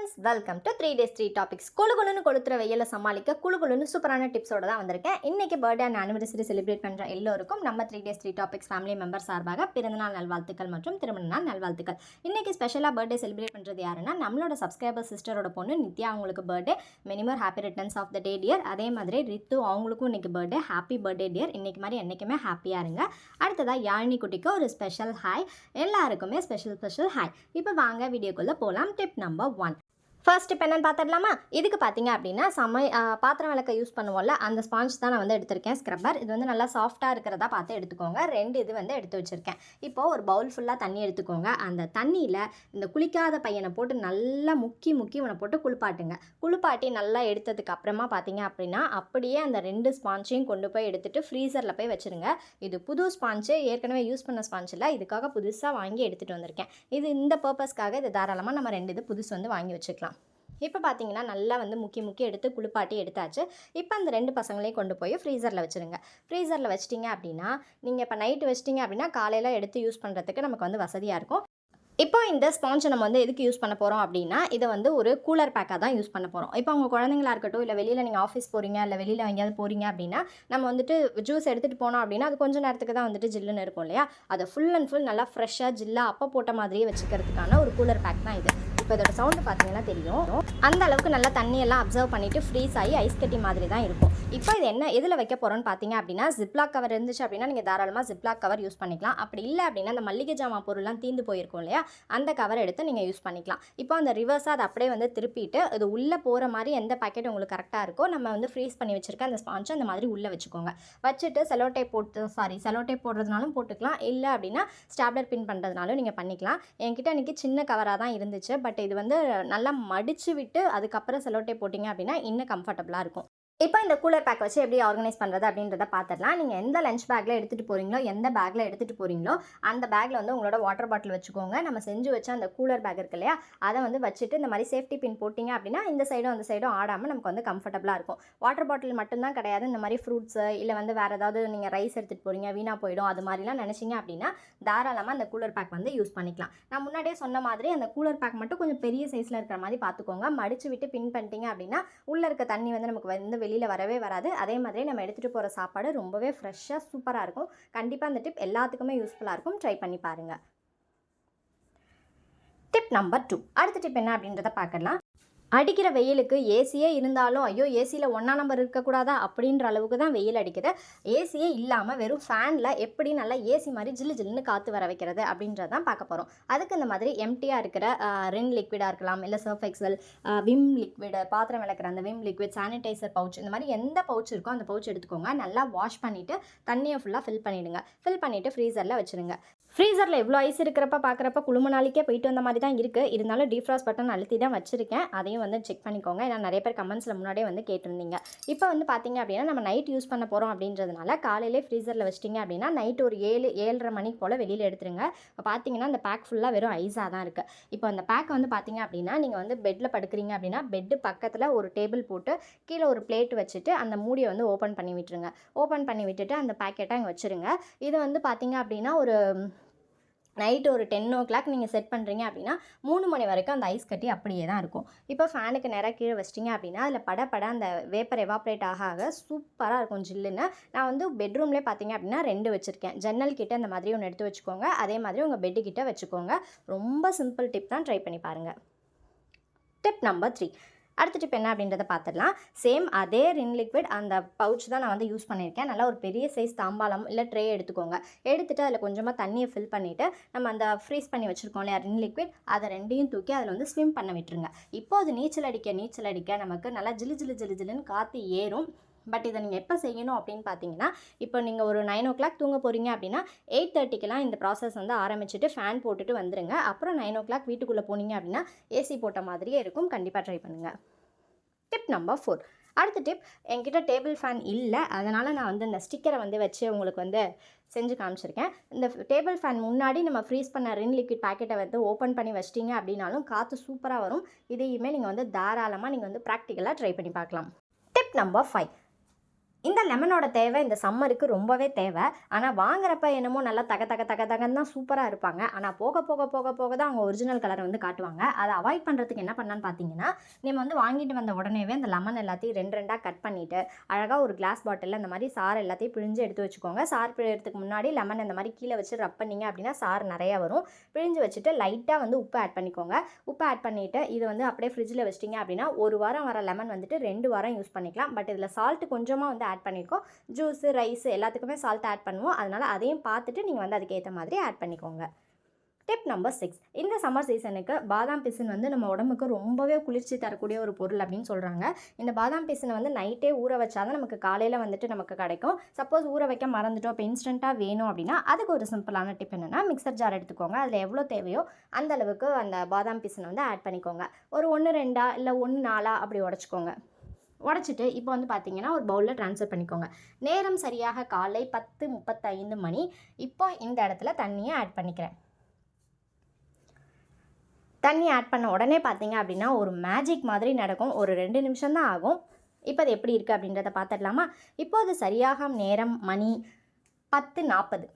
Friends, welcome to 3 days 3 topics. குளுகுளுன்னு கொளுத்துற வெயில சமாளிக்க குளுகுளுன்னு சூப்பரான டிப்ஸோட தான் வந்திருக்கேன். இன்னைக்கு பர்த்டே அண்ட் ஆனிவர்சரி செலிப்ரேட் பண்ணுற எல்லோருக்கும் நம்ம 3 days 3 டாபிக்ஸ் ஃபேமிலி மெம்பர் சார்பாக பிறந்தநாள் நல்வாழ்த்துக்கள் மற்றும் திருமண நாள் நல்வாழ்த்துக்கள். இன்னைக்கு ஸ்பெஷலாக பர்த்டே செலிப்ரேட் பண்ணுறது யாருன்னா நம்மளோட சப்ஸ்கிரைபர் சிஸ்டரோட பொண்ணு நித்யா. அவங்களுக்கு birthday. Many more happy returns of the day dear. அதே மாதிரி ரித்து அவங்களுக்கும் இன்னைக்கு பர்த்டே. Happy birthday dear. இன்னைக்கு மாதிரி என்றைக்குமே ஹாப்பியாக இருங்க. அடுத்ததாக யாழினி குட்டிக்கு ஒரு ஸ்பெஷல் ஹாய். எல்லாருக்குமே ஸ்பெஷல் ஹாய். இப்போ வாங்க வீடியோக்குள்ளே போகலாம். Tip number 1. ஃபர்ஸ்ட் டிப் என்னன்னு பார்த்துடலாமா? இதுக்கு பார்த்தீங்க அப்படின்னா பாத்திரம் விளக்க யூஸ் பண்ணுவோம்ல, அந்த ஸ்பாஞ்ச் தான் நான் வந்து எடுத்திருக்கேன். ஸ்க்ரப்பர். இது வந்து நல்லா சாஃப்டாக இருக்கிறதா பார்த்து எடுத்துக்கோங்க. 2 இது வந்து எடுத்து வச்சுருக்கேன். இப்போது ஒரு பவுல் ஃபுல்லாக தண்ணி எடுத்துக்கோங்க. அந்த தண்ணியில் இந்த குளிக்காத பையனை போட்டு நல்லா முக்கி இவனை போட்டு குளிப்பாட்டி நல்லா எடுத்ததுக்கு அப்புறமா பார்த்தீங்க அப்படின்னா அப்படியே அந்த 2 ஸ்பாஞ்சையும் கொண்டு போய் எடுத்துகிட்டு ஃப்ரீசரில் போய் வச்சுருங்க. இது புது ஸ்பாஞ்சு, ஏற்கனவே யூஸ் பண்ண ஸ்பாஞ்ச் இல்லை, இதுக்காக புதுசாக வாங்கி எடுத்துகிட்டு வந்திருக்கேன். இது இந்த பர்பஸ்க்காக இது தாராளமாக நம்ம 2 இது புதுசு வந்து வாங்கி வச்சுக்கலாம். இப்போ பார்த்தீங்கன்னா நல்லா வந்து முக்கி எடுத்து குளிப்பாட்டி எடுத்தாச்சு. இப்போ அந்த 2 பசங்களையும் கொண்டு போய் ஃப்ரீசரில் வச்சுருங்க. ஃப்ரீசரில் வச்சிட்டிங்க அப்படின்னா நீங்கள் இப்போ நைட்டு வச்சிட்டிங்க அப்படின்னா காலையில் எடுத்து யூஸ் பண்ணுறதுக்கு நமக்கு வந்து வசதியாக இருக்கும். இப்போ இந்த ஸ்பாஞ்சை நம்ம வந்து எதுக்கு யூஸ் பண்ண போகிறோம் அப்படின்னா, இதை வந்து ஒரு கூலர் பேக்காக தான் யூஸ் பண்ண போகிறோம். இப்போ உங்கள் குழந்தைங்களா இருக்கட்டும், இல்லை வெளியில் நீங்கள் ஆஃபீஸ் போகிறீங்க, இல்லை வெளியில் எங்கேயாவது போகிறீங்க அப்படின்னா, நம்ம வந்துட்டு ஜூஸ் எடுத்துகிட்டு போனோம் அப்படின்னா அது கொஞ்சம் நேரத்துக்கு தான் வந்துட்டு ஜில்லுன்னு இருக்கும் இல்லையா? அதை ஃபுல் அண்ட் ஃபுல் நல்லா ஃப்ரெஷ்ஷாக ஜில்லாக அப்போ போட்ட மாதிரியே வச்சுக்கிறதுக்கான ஒரு கூலர் பேக் தான் இது. இப்போ இதோட சவுண்டு பார்த்தீங்கன்னா தெரியும். அந்த அளவுக்கு நல்லா தண்ணியெல்லாம் அப்சர்வ் பண்ணிவிட்டு ஃப்ரீஸ் ஆகி ஐஸ் கட்டி மாதிரி தான் இருக்கும். இப்போ இது என்ன எதில் வைக்க போகிறோன்னு பார்த்தீங்க அப்படின்னா, ஜிப்லாக் கவர் இருந்துச்சு அப்படின்னா நீங்கள் தாராளமாக ஜிப்லாக் கவர் யூஸ் பண்ணிக்கலாம். அப்படி இல்லை அப்படின்னா அந்த மல்லிகை ஜாமான் பொருள்லாம் தீந்து போயிருக்கும் இல்லையா, அந்த கவர் எடுத்து நீங்கள் யூஸ் பண்ணிக்கலாம். இப்போ அந்த ரிவர்ஸாக அதை அப்படியே வந்து திருப்பிட்டு அது உள்ளே போகிற மாதிரி எந்த பேக்கெட் உங்களுக்கு கரெக்டாக இருக்கோ நம்ம வந்து ஃப்ரீஸ் பண்ணி வச்சுருக்க அந்த ஸ்பாஞ்சை அந்த மாதிரி உள்ளே வச்சுக்கோங்க. வச்சுட்டு செலோடேப் போடுறதுனாலும் போட்டுக்கலாம், இல்லை அப்படின்னா ஸ்டாப்லர் பின் பண்ணுறதுனாலும் நீங்கள் பண்ணிக்கலாம். என்கிட்ட இன்றைக்கி சின்ன கவராக தான் இருந்துச்சு. பட் இது வந்து நல்லா மடித்து விட்டு அதுக்கப்புறம் செலோடேப் போட்டிங்க அப்படின்னா இன்னும் கம்ஃபர்டபுளாக இருக்கும். இப்போ இந்த கூலர் பேக் வச்சு எப்படி ஆர்கனைஸ் பண்ணுறது அப்படின்றத பார்த்துடலாம். நீங்கள் எந்த லஞ்ச் பேக்கில் எடுத்துகிட்டு போகிறீங்களோ, எந்த பேக்கில் எடுத்துகிட்டு போகிறீங்களோ அந்த பேக்கில் வந்து உங்களோட வாட்டர் பாட்டில் வச்சுக்கோங்க. நம்ம செஞ்சு வச்ச அந்த கூலர் பேக் இருக்கு இல்லையா, அதை வந்து வச்சுட்டு இந்த மாதிரி சேஃப்டி பின் போட்டிங்க அப்படின்னா இந்த சைடும் அந்த சைடும் ஆடாமல் நமக்கு வந்து கம்ஃபர்டபுளாக இருக்கும். வாட்டர் பாட்டில் மட்டும்தான் கிடையாது, இந்த மாதிரி ஃப்ரூட்ஸு இல்லை வந்து வேறு ஏதாவது நீங்கள் ரைஸ் எடுத்துகிட்டு போகிறீங்க வீணாக போயிடும் அது மாதிரிலாம் நினச்சிங்க அப்படின்னா தாராளமாக அந்த கூலர் பேக் வந்து யூஸ் பண்ணிக்கலாம். நான் முன்னாடியே சொன்ன மாதிரி அந்த கூலர் பேக் மட்டும் கொஞ்சம் பெரிய சைஸில் இருக்கிற மாதிரி பார்த்துக்கோங்க. மடித்து விட்டு பின் பண்ணிட்டீங்க அப்படின்னா உள்ளே இருக்க தண்ணி வந்து நமக்கு வந்து வெளியில் வரவே வராது. அதே மாதிரி நம்ம எடுத்துகிட்டு போகிற சாப்பாடு ரொம்பவே ஃப்ரெஷ்ஷாக சூப்பராக இருக்கும். கண்டிப்பாக அந்த டிப் எல்லாத்துக்குமே யூஸ்ஃபுல்லாக இருக்கும். ட்ரை பண்ணி பாருங்கள். Tip number 2. அடுத்த டிப் என்ன அப்படின்றத பார்க்கலாம். அடிக்கிற வெயிலுக்கு ஏசியே இருந்தாலும் ஐயோ ஏசியில் 1ஆம் நம்பர் இருக்கக்கூடாதா அப்படின்ற அளவுக்கு தான் வெயில் அடிக்குது. ஏசியே இல்லாமல் வெறும் ஃபேனில் எப்படி நல்லா ஏசி மாதிரி ஜில்லுன்னு காற்று வர வைக்கிறது அப்படின்றத தான் பார்க்க போகிறோம். அதுக்கு இந்த மாதிரி எம்டியாக இருக்கிற ரின் லிக்விடாக இருக்கலாம், இல்லை சர்ஃப் எக்ஸல், விம் லிக்விடு, பாத்திரம் விளக்குற அந்த விம் லிக்விட், சானிடைசர் பவுச், இந்த மாதிரி எந்த பவுச் இருக்கோ அந்த பவுச் எடுத்துக்கோங்க. நல்லா வாஷ் பண்ணிவிட்டு தண்ணியை ஃபுல்லாக ஃபில் பண்ணிவிடுங்க. ஃபில் பண்ணிவிட்டு ஃப்ரீசரில் வச்சுருங்க. ஃப்ரீசரில் எவ்வளோ ஐஸ் இருக்கிறப்ப பார்க்குறப்ப குளும நாளைக்கே போயிட்டு வந்த மாதிரி தான் இருக்குது. இருந்தாலும் டீஃப்ராஸ்ட் பட்டன் அழுத்தி தான் வச்சுருக்கேன். அதையும் வந்து செக் பண்ணிக்கோங்க. ஏன்னா நிறைய பேர் கமெண்ட்ஸில் முன்னாடியே வந்து கேட்டிருந்தீங்க. இப்போ வந்து பார்த்தீங்க அப்படின்னா நம்ம நைட் யூஸ் பண்ண போகிறோம் அப்படின்றதுனால காலையிலே ஃப்ரீசரில் வச்சிட்டிங்க அப்படின்னா நைட்டு ஒரு 7-7:30 மணிக்கு போல் வெளியில் எடுத்துருங்க. இப்போ பார்த்தீங்கன்னா அந்த பேக் ஃபுல்லாக வெறும் ஐஸாக தான் இருக்குது. இப்போ அந்த பேக் வந்து பார்த்தீங்க அப்படின்னா நீங்கள் வந்து பெட்டில் படுக்கிறீங்க அப்படின்னா பெட்டு பக்கத்தில் ஒரு டேபிள் போட்டு கீழே ஒரு பிளேட் வச்சுட்டு அந்த மூடியை வந்து ஓப்பன் பண்ணி விட்டுருங்க. ஓப்பன் பண்ணி விட்டுட்டு அந்த பேக்கெட்டை அங்கே வச்சுருங்க. இது வந்து பார்த்தீங்க அப்படின்னா ஒரு நைட்டு ஒரு 10 o'clock நீங்கள் செட் பண்ணுறீங்க அப்படின்னா 3 மணி வரைக்கும் அந்த ஐஸ் கட்டி அப்படியே தான் இருக்கும். இப்போ ஃபேனுக்கு நேராக கீழே வச்சிட்டிங்க அப்படின்னா அதில் பட அந்த வேப்பர் எவாப்ரேட் ஆக சூப்பராக இருக்கும் ஜில்லுன்னு. நான் வந்து பெட்ரூம்லேயே பார்த்தீங்க அப்படின்னா 2 வச்சுருக்கேன். ஜன்னல் கிட்ட அந்த மாதிரி ஒன்று எடுத்து வச்சுக்கோங்க. அதே மாதிரி உங்கள் பெட்டு கிட்ட வச்சுக்கோங்க. ரொம்ப சிம்பிள் டிப் தான், ட்ரை பண்ணி பாருங்கள். Tip number 3. அடுத்த டிப் என்ன அப்படின்றத பார்த்துடலாம். சேம் அதே ரின் லிக்விட் அந்த பவுச் தான் நான் வந்து யூஸ் பண்ணியிருக்கேன். நல்லா ஒரு பெரிய சைஸ் தாம்பாளம் இல்லை ட்ரே எடுத்துக்கோங்க. எடுத்துகிட்டு அதில் கொஞ்சமாக தண்ணியை ஃபில் பண்ணிவிட்டு நம்ம அந்த ஃப்ரீஸ் பண்ணி வச்சுருக்கோம் இல்லையா ரின் லிக்விட், அதை 2யும் தூக்கி அதில் வந்து ஸ்விம் பண்ண விட்டுருங்க. இப்போ அது நீச்சல் அடிக்க நமக்கு நல்லா ஜில்லுன்னு காற்று ஏறும். பட் இதை நீங்கள் எப்போ செய்யணும் அப்படின்னு பார்த்தீங்கன்னா, இப்போ நீங்கள் ஒரு 9 o'clock தூங்க போகிறீங்க அப்படின்னா 8:30க்கெலாம் இந்த ப்ராசஸ் வந்து ஆரம்பிச்சுட்டு ஃபேன் போட்டுட்டு வந்துடுங்க. அப்புறம் 9 o'clock வீட்டுக்குள்ளே போனீங்க அப்படின்னா ஏசி போட்ட மாதிரியே இருக்கும். கண்டிப்பாக ட்ரை பண்ணுங்கள். Tip number 4. அடுத்த டிப், என்கிட்ட டேபிள் ஃபேன் இல்லை, அதனால் நான் வந்து இந்த ஸ்டிக்கரை வந்து வச்சு உங்களுக்கு வந்து செஞ்சு காமிச்சிருக்கேன். இந்த டேபிள் ஃபேன் முன்னாடி நம்ம ஃப்ரீஸ் பண்ண ரின் லிக்விட் பேக்கெட்டை வந்து ஓப்பன் பண்ணி வச்சிட்டிங்க அப்படின்னாலும் காற்று சூப்பராக வரும். இதையுமே நீங்கள் வந்து தாராளமாக நீங்கள் வந்து ப்ராக்டிக்கலாக ட்ரை பண்ணி பார்க்கலாம். Tip number 5. இந்த லெமனோட தேவை இந்த சம்மருக்கு ரொம்பவே தேவை. ஆனால் வாங்குறப்ப என்னமோ நல்லா தக தக தக தகன்னு தான் சூப்பராக இருப்பாங்க. ஆனால் போக போக போக போக தான் அவங்க ஒரிஜினல் கலரை வந்து காட்டுவாங்க. அதை அவாய்ட் பண்ணுறதுக்கு என்ன பண்ணான்னு பார்த்தீங்கன்னா, நம்ம வந்து வாங்கிட்டு வந்த உடனேவே அந்த லெமன் எல்லாத்தையும் 2 கட் பண்ணிவிட்டு அழகாக ஒரு கிளாஸ் பாட்டிலில் இந்த மாதிரி சாறு எல்லாத்தையும் பிழிஞ்சு எடுத்து வச்சுக்கோங்க. சாறு பிழியறதுக்கு முன்னாடி லெமன் இந்த மாதிரி கீழே வச்சு ரப் பண்ணிங்க அப்படின்னா சாறு நிறையா வரும். பிழிஞ்சு வச்சுட்டு லைட்டாக வந்து உப்பு ஆட் பண்ணிக்கோங்க. உப்பு ஆட் பண்ணிவிட்டு இது வந்து அப்படியே ஃப்ரிட்ஜில் வச்சிட்டிங்க அப்படின்னா 1 வாரம் வர லெமன் வந்துட்டு 2 வாரம் யூஸ் பண்ணிக்கலாம். பட் இதில் சால்ட்டு கொஞ்சமாக வந்து ஆட் பண்ணியிருக்கோம். ஜூஸு, ரைஸு எல்லாத்துக்குமே சால்ட் ஆட் பண்ணுவோம். அதனால் அதையும் பார்த்துட்டு நீங்கள் வந்து அதுக்கேற்ற மாதிரி ஆட் பண்ணிக்கோங்க. டிப் நம்பர் 6, இந்த சம்மர் சீசனுக்கு பாதாம் பிசின் வந்து நம்ம உடம்புக்கு ரொம்பவே குளிர்ச்சி தரக்கூடிய ஒரு பொருள் அப்படின்னு சொல்கிறாங்க. இந்த பாதாம் பிசினை வந்து நைட்டே ஊற வச்சாதான் நமக்கு காலையில் வந்துட்டு நமக்கு கிடைக்கும். சப்போஸ் ஊற வைக்க மறந்துட்டோம், இப்போ இன்ஸ்டண்ட்டாக வேணும் அப்படின்னா அதுக்கு ஒரு சிம்பிளான டிப் என்னென்னா, மிக்சர் ஜார் எடுத்துக்கோங்க. அதில் எவ்வளோ தேவையோ அந்த அளவுக்கு அந்த பாதாம் பிசினை வந்து ஆட் பண்ணிக்கோங்க. ஒரு 1 2 இல்லை 1 4 அப்படி உடச்சிக்கோங்க. உடச்சிட்டு இப்போ வந்து பார்த்தீங்கன்னா ஒரு பவுலில் ட்ரான்ஸ்ஃபர் பண்ணிக்கோங்க. நேரம் சரியாக காலை 10:35 மணி. இப்போ இந்த இடத்துல தண்ணியை ஆட் பண்ணிக்கிறேன். தண்ணி ஆட் பண்ண உடனே பார்த்தீங்க அப்படின்னா ஒரு மேஜிக் மாதிரி நடக்கும். ஒரு 2 நிமிஷம் தான் ஆகும். இப்போ அது எப்படி இருக்குது அப்படின்றத பார்த்துடலாமா? இப்போ அது சரியாக நேரம் மணி 10:40.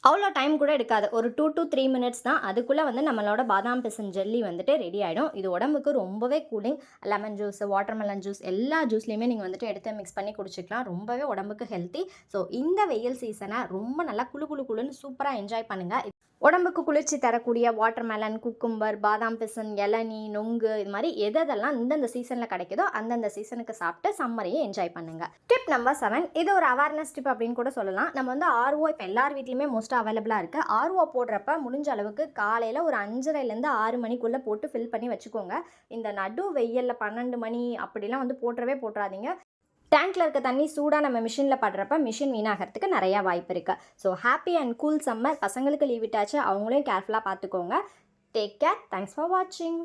அவ்வளோ டைம் கூட எடுக்காது. ஒரு 2 to 3 மினிட்ஸ் தான். அதுக்குள்ளே வந்து நம்மளோட பாதாம் பிசின் ஜெல்லி வந்துட்டு ரெடி ஆகிடும். இது உடம்புக்கு ரொம்பவே cooling. Lemon juice, watermelon juice எல்லா ஜூஸ்லேயுமே நீங்கள் வந்துட்டு எடுத்து மிக்ஸ் பண்ணி குடிச்சிக்கலாம். ரொம்பவே உடம்புக்கு ஹெல்த்தி. ஸோ இந்த வெயில் சீசனை ரொம்ப நல்லா குளு குளு குளுன்னு சூப்பராக என்ஜாய் பண்ணுங்கள். உடம்புக்கு குளிர்ச்சி தரக்கூடிய வாட்டர்மெலன், குக்கும்பர், பாதாம் பிசின், இளநீ, நொங்கு இது மாதிரி எதெல்லாம் இந்தந்த சீசனில் கிடைக்குதோ அந்தந்த சீசனுக்கு சாப்பிட்டு சம்மரையும் என்ஜாய் பண்ணுங்கள். டிப் நம்பர் 7, இது ஒரு அவேர்னஸ் டிப் அப்படின்னு கூட சொல்லலாம். நம்ம வந்து ஆர்ஓ இப்போ எல்லார் வீட்லையுமே மோஸ்ட்டாக அவைலபிளாக இருக்குது. ஆர்ஓ போடுறப்ப முடிஞ்ச அளவுக்கு காலையில் ஒரு 5:30லேருந்து 6 மணிக்குள்ளே போட்டு ஃபில் பண்ணி வச்சுக்கோங்க. இந்த நடு வெயிலில் 12 மணி அப்படிலாம் வந்து போட்டுறாதீங்க. டேங்க்கில் இருக்க தண்ணி சூடாக நம்ம மிஷினில் படுறப்ப மிஷின் வீணாகிறதுக்கு நிறையா வாய்ப்பு இருக்குது. So happy and cool summer. பசங்களுக்கு லீவ் விட்டாச்சு, அவங்களையும் கேர்ஃபுல்லாக பார்த்துக்கோங்க. Take care. தேங்க்ஸ் ஃபார் வாட்சிங்.